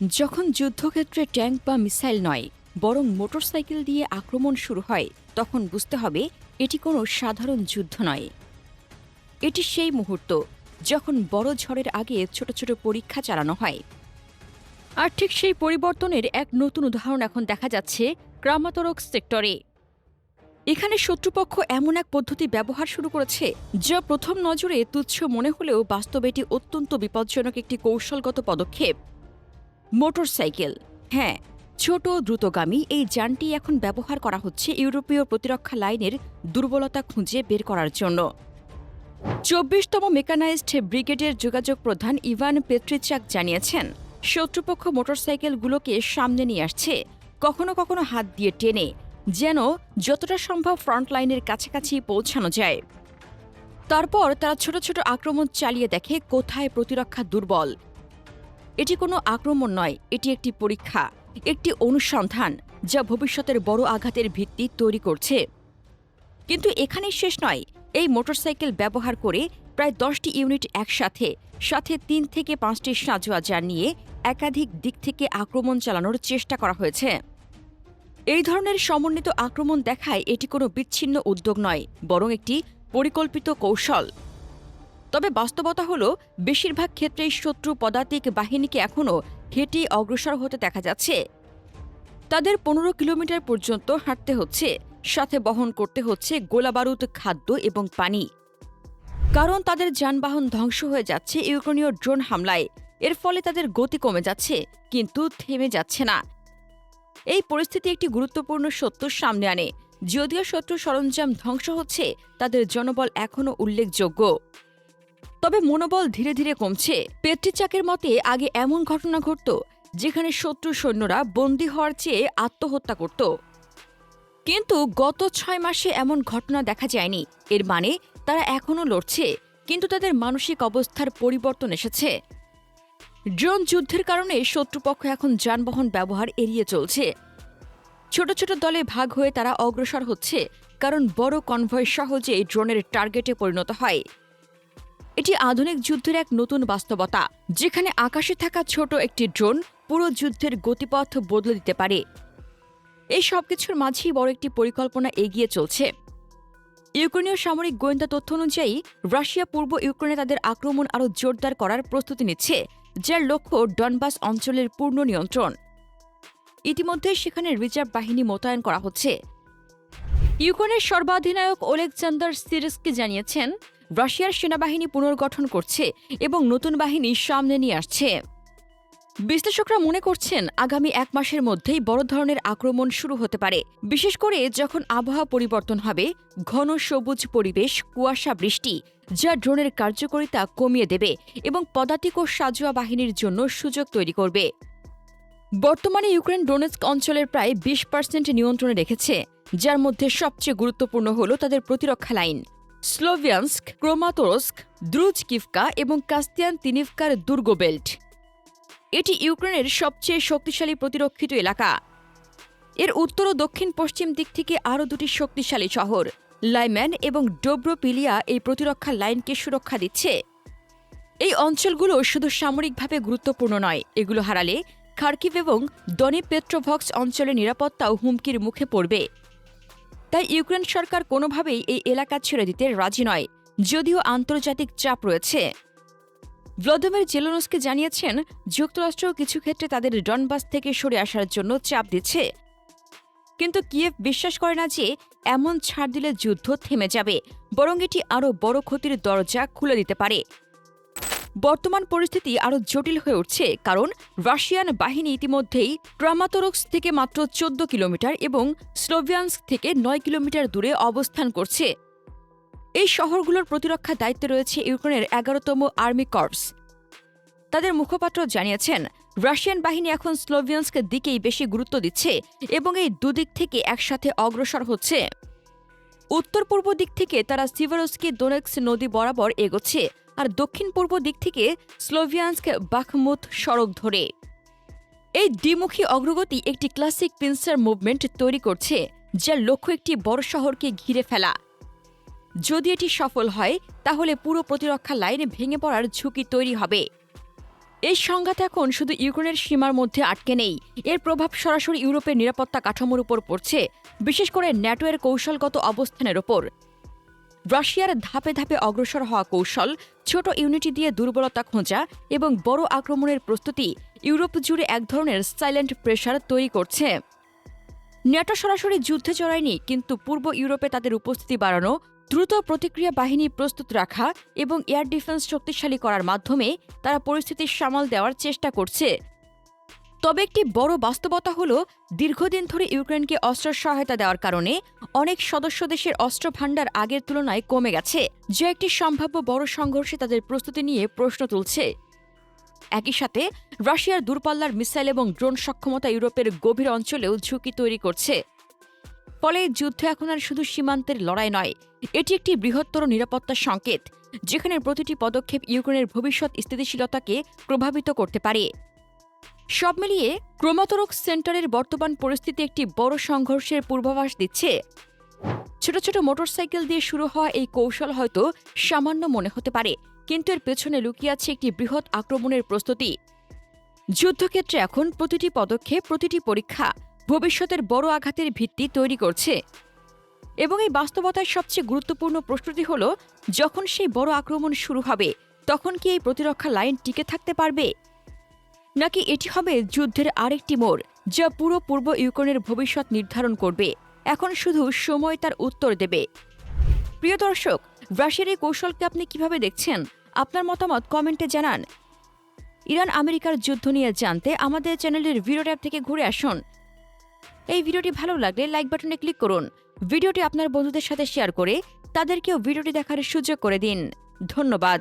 যখন যুদ্ধক্ষেত্রে ট্যাঙ্ক বা মিসাইল নয় বরং মোটরসাইকেল দিয়ে আক্রমণ শুরু হয় তখন বুঝতে হবে এটি কোনো সাধারণ যুদ্ধ নয়। এটি সেই মুহূর্ত যখন বড় ঝড়ের আগে ছোট ছোট পরীক্ষা চালানো হয়। আর ঠিক সেই পরিবর্তনের এক নতুন উদাহরণ এখন দেখা যাচ্ছে ক্রামাতরক সেক্টরে। এখানে শত্রুপক্ষ এমন এক পদ্ধতি ব্যবহার শুরু করেছে যা প্রথম নজরে তুচ্ছ মনে হলেও বাস্তবে এটি অত্যন্ত বিপজ্জনক একটি কৌশলগত পদক্ষেপ। মোটরসাইকেল, হ্যাঁ, ছোট দ্রুতগামী এই যানটি এখন ব্যবহার করা হচ্ছে ইউরোপীয় প্রতিরক্ষা লাইনের দুর্বলতা খুঁজে বের করার জন্য। ২৪তম মেকানাইজড ব্রিগেডের যোগাযোগ প্রধান ইভান পেট্রিচাক জানিয়েছেন, শত্রুপক্ষ মোটরসাইকেলগুলোকে সামনে নিয়ে আসছে, কখনো কখনো হাত দিয়ে টেনে, যেন যতটা সম্ভব ফ্রন্টলাইনের কাছাকাছি পৌঁছানো যায়। তারপর তারা ছোট ছোট আক্রমণ চালিয়ে দেখে কোথায় প্রতিরক্ষা দুর্বল। এটি কোনো আক্রমণ নয়, এটি একটি পরীক্ষা, একটি অনুসন্ধান যা ভবিষ্যতের বড় আঘাতের ভিত্তি তৈরি করছে। কিন্তু এখানেই শেষ নয়। এই মোটরসাইকেল ব্যবহার করে প্রায় ১০টি ইউনিট একসাথে, সাথে ৩ থেকে ৫টি সাঁজোয়া যান নিয়ে একাধিক দিক থেকে আক্রমণ চালানোর চেষ্টা করা হয়েছে। এই ধরনের সমন্বিত আক্রমণ দেখায় এটি কোনো বিচ্ছিন্ন উদ্যোগ নয়, বরং একটি পরিকল্পিত কৌশল। তবে বাস্তবতা হল, বেশিরভাগ ক্ষেত্রেই শত্রু পদাতিক বাহিনীকে এখনও হেঁটে অগ্রসর হতে দেখা যাচ্ছে। তাদের ১৫ কিলোমিটার পর্যন্ত হাঁটতে হচ্ছে, সাথে বহন করতে হচ্ছে গোলাবারুদ, খাদ্য এবং পানি। কারণ তাদের যানবাহন ধ্বংস হয়ে যাচ্ছে ইউক্রেনীয় ড্রোন হামলায়। এর ফলে তাদের গতি কমে যাচ্ছে, কিন্তু থেমে যাচ্ছে না। এই পরিস্থিতি একটি গুরুত্বপূর্ণ সত্য সামনে আনে। যদিও শত্রু সরঞ্জাম ধ্বংস হচ্ছে, তাদের জনবল এখনও উল্লেখযোগ্য। তবে মনোবল ধীরে ধীরে কমছে। পেট্রিচাকের মতে আগে এমন ঘটনা ঘটত যেখানে শত্রু সৈন্যরা বন্দী হওয়ার চেয়ে আত্মহত্যা করত। কিন্তু গত ৬ মাসে এমন ঘটনা দেখা যায়নি। এর মানে তারা এখনও লড়ছে, কিন্তু তাদের মানসিক অবস্থার পরিবর্তন এসেছে। ড্রোন যুদ্ধের কারণে শত্রুপক্ষ এখন যানবাহন ব্যবহার এড়িয়ে চলছে। ছোট ছোট দলে ভাগ হয়ে তারা অগ্রসর হচ্ছে, কারণ বড় কনভয় সহজেই ড্রোনের টার্গেটে পরিণত হয়। এটি আধুনিক যুদ্ধের এক নতুন বাস্তবতা, যেখানে আকাশে থাকা ছোট একটি ড্রোন পুরো যুদ্ধের গতিপথ বদলে দিতে পারে। এই সবকিছুর মাঝেই বড় একটি পরিকল্পনা এগিয়ে চলছে। ইউক্রেনীয় সামরিক গোয়েন্দা তথ্য অনুযায়ী রাশিয়া পূর্ব ইউক্রেনে তাদের আক্রমণ আরও জোরদার করার প্রস্তুতি নিচ্ছে, যার লক্ষ্য ডনবাস অঞ্চলের পূর্ণ নিয়ন্ত্রণ। ইতিমধ্যে সেখানে রিজার্ভ বাহিনী মোতায়েন করা হচ্ছে। ইউক্রেনের সর্বাধিনায়ক ওলেকজান্ডার সিরস্কি জানিয়েছেন, রাশিয়ার সেনাবাহিনী পুনর্গঠন করছে এবং নতুন বাহিনী সামনে নিয়ে আসছে। বিশ্লেষকরা মনে করছেন আগামী ১ মাসের মধ্যেই বড় ধরনের আক্রমণ শুরু হতে পারে, বিশেষ করে যখন আবহাওয়া পরিবর্তন হবে। ঘন সবুজ পরিবেশ, কুয়াশা, বৃষ্টি, যা ড্রোনের কার্যকারিতা কমিয়ে দেবে এবং পদাতিক ও সাঁজোয়া বাহিনীর জন্য সুযোগ তৈরি করবে। বর্তমানে ইউক্রেন ডোনেৎস্ক অঞ্চলের প্রায় ২০% নিয়ন্ত্রণে রেখেছে, যার মধ্যে সবচেয়ে গুরুত্বপূর্ণ হল তাদের প্রতিরক্ষা লাইন স্লোভিয়ানস্ক, ক্রামাতরস্ক, দ্রুজকিভকা এবং কাস্তিয়ানতিনিভকার দুর্গ বেল্ট। এটি ইউক্রেনের সবচেয়ে শক্তিশালী প্রতিরক্ষিত এলাকা। এর উত্তর ও দক্ষিণ পশ্চিম দিক থেকে আরও ২টি শক্তিশালী শহর লাইম্যান এবং ডোব্রোপিলিয়া এই প্রতিরক্ষা লাইনকে সুরক্ষা দিচ্ছে। এই অঞ্চলগুলো শুধু সামরিকভাবে গুরুত্বপূর্ণ নয়, এগুলো হারালে খার্কিভ এবং ডনিপেট্রোভস্ক অঞ্চলের নিরাপত্তাও হুমকির মুখে পড়বে। তাই ইউক্রেন সরকার কোনোভাবেই এই এলাকা ছেড়ে দিতে রাজি নয়, যদিও আন্তর্জাতিক চাপ রয়েছে। ভ্লাদিমির জেলেনস্কি জানিয়েছেন, যুক্তরাষ্ট্র কিছু ক্ষেত্রে তাদের ডনবাস থেকে সরে আসার জন্য চাপ দিচ্ছে। কিন্তু কিয়েভ বিশ্বাস করে না যে এমন ছাড় দিলে যুদ্ধ থেমে যাবে, বরং এটি আরও বড় ক্ষতির দরজা খুলে দিতে পারে। বর্তমান পরিস্থিতি আরও জটিল হয়ে উঠছে, কারণ রাশিয়ান বাহিনী ইতিমধ্যেই ক্রামাতরস্ক থেকে মাত্র ১৪ কিলোমিটার এবং স্লোভিয়ানস্ক থেকে ৯ কিলোমিটার দূরে অবস্থান করছে। এই শহরগুলোর প্রতিরক্ষা দায়িত্বে রয়েছে ইউক্রেনের ১১তম আর্মি কর্পস। তাদের মুখপাত্র জানিয়েছেন, রাশিয়ান বাহিনী এখন স্লোভিয়ানস্কের দিকেই বেশি গুরুত্ব দিচ্ছে এবং এই দুদিক থেকে একসাথে অগ্রসর হচ্ছে। উত্তর পূর্ব দিক থেকে তারা সিভারস্কি দোনেৎস্ক নদী বরাবর এগোচ্ছে, আর দক্ষিণ পূর্ব দিক থেকে স্লোভিয়ানস্ক বাখমুত সড়ক ধরে। এই দ্বিমুখী অগ্রগতি একটি ক্লাসিক পিনসার মুভমেন্ট তৈরি করছে, যার লক্ষ্য একটি বড় শহরকে ঘিরে ফেলা। যদি এটি সফল হয়, তাহলে পুরো প্রতিরক্ষা লাইন ভেঙে পড়ার ঝুঁকি তৈরি হবে। এই সংঘাত এখন শুধু ইউক্রেনের সীমার মধ্যে আটকে নেই, এর প্রভাব সরাসরি ইউরোপের নিরাপত্তা কাঠামোর উপর পড়ছে, বিশেষ করে ন্যাটো এর কৌশলগত অবস্থানের ওপর। রাশিয়ার ধাপে ধাপে অগ্রসর হওয়া কৌশল, ছোট ইউনিটি দিয়ে দুর্বলতা খোঁজা এবং বড় আক্রমণের প্রস্তুতি ইউরোপ জুড়ে এক ধরনের সাইলেন্ট প্রেশার তৈরি করছে। ন্যাটো সরাসরি যুদ্ধে জড়ায়নি, কিন্তু পূর্ব ইউরোপে তাদের উপস্থিতি বাড়ানো, দ্রুত প্রতিক্রিয়া বাহিনী প্রস্তুত রাখা এবং এয়ার ডিফেন্স শক্তিশালী করার মাধ্যমে তারা পরিস্থিতি সামাল দেওয়ার চেষ্টা করছে। তবে একটি বড় বাস্তবতা হল, দীর্ঘদিন ধরে ইউক্রেনকে অস্ত্র সহায়তা দেওয়ার কারণে অনেক সদস্য দেশের অস্ত্র ভাণ্ডার আগের তুলনায় কমে গেছে, যা একটি সম্ভাব্য বড় সংঘর্ষে তাদের প্রস্তুতি নিয়ে প্রশ্ন তুলছে। একই সাথে রাশিয়ার দূরপাল্লার মিসাইল এবং ড্রোন সক্ষমতা ইউরোপের গভীর অঞ্চলেও ঝুঁকি তৈরি করছে। ফলে যুদ্ধ এখন আর শুধু সীমান্তের লড়াই নয়, এটি একটি বৃহত্তর নিরাপত্তা সংকেত, যেখানে প্রতিটি পদক্ষেপ ইউক্রেনের ভবিষ্যৎ স্থিতিশীলতাকে প্রভাবিত করতে পারে। সব মিলিয়ে ক্রোমাতোরক সেন্টারের বর্তমান পরিস্থিতি একটি বড় সংঘর্ষের পূর্বাভাস দিচ্ছে। ছোট ছোট মোটরসাইকেল দিয়ে শুরু হওয়া এই কৌশল হয়তো সামান্য মনে হতে পারে, কিন্তু এর পেছনে লুকিয়ে আছে একটি বৃহৎ আক্রমণের প্রস্তুতি। যুদ্ধক্ষেত্রে এখন প্রতিটি পদক্ষেপ, প্রতিটি পরীক্ষা ভবিষ্যতের বড় আঘাতের ভিত্তি তৈরি করছে। এবং এই বাস্তবতার সবচেয়ে গুরুত্বপূর্ণ প্রশ্নটি হল, যখন সেই বড় আক্রমণ শুরু হবে, তখন কি এই প্রতিরক্ষা লাইন টিকে থাকতে পারবে, নাকি এটি হবে যুদ্ধের আরেকটি মোড়, যা পুরো পূর্ব ইউক্রেনের ভবিষ্যৎ নির্ধারণ করবে? এখন শুধু সময় তার উত্তর দেবে। প্রিয় দর্শক, রাশিয়ার এই কৌশলকে আপনি কিভাবে দেখছেন? আপনার মতামত কমেন্টে জানান। ইরান আমেরিকার যুদ্ধ নিয়ে জানতে আমাদের চ্যানেলের ভিডিও ট্যাব থেকে ঘুরে আসুন। এই ভিডিওটি ভালো লাগলে লাইক বাটনে ক্লিক করুন। ভিডিওটি আপনার বন্ধুদের সাথে শেয়ার করে তাদেরকেও ভিডিওটি দেখার সুযোগ করে দিন। ধন্যবাদ।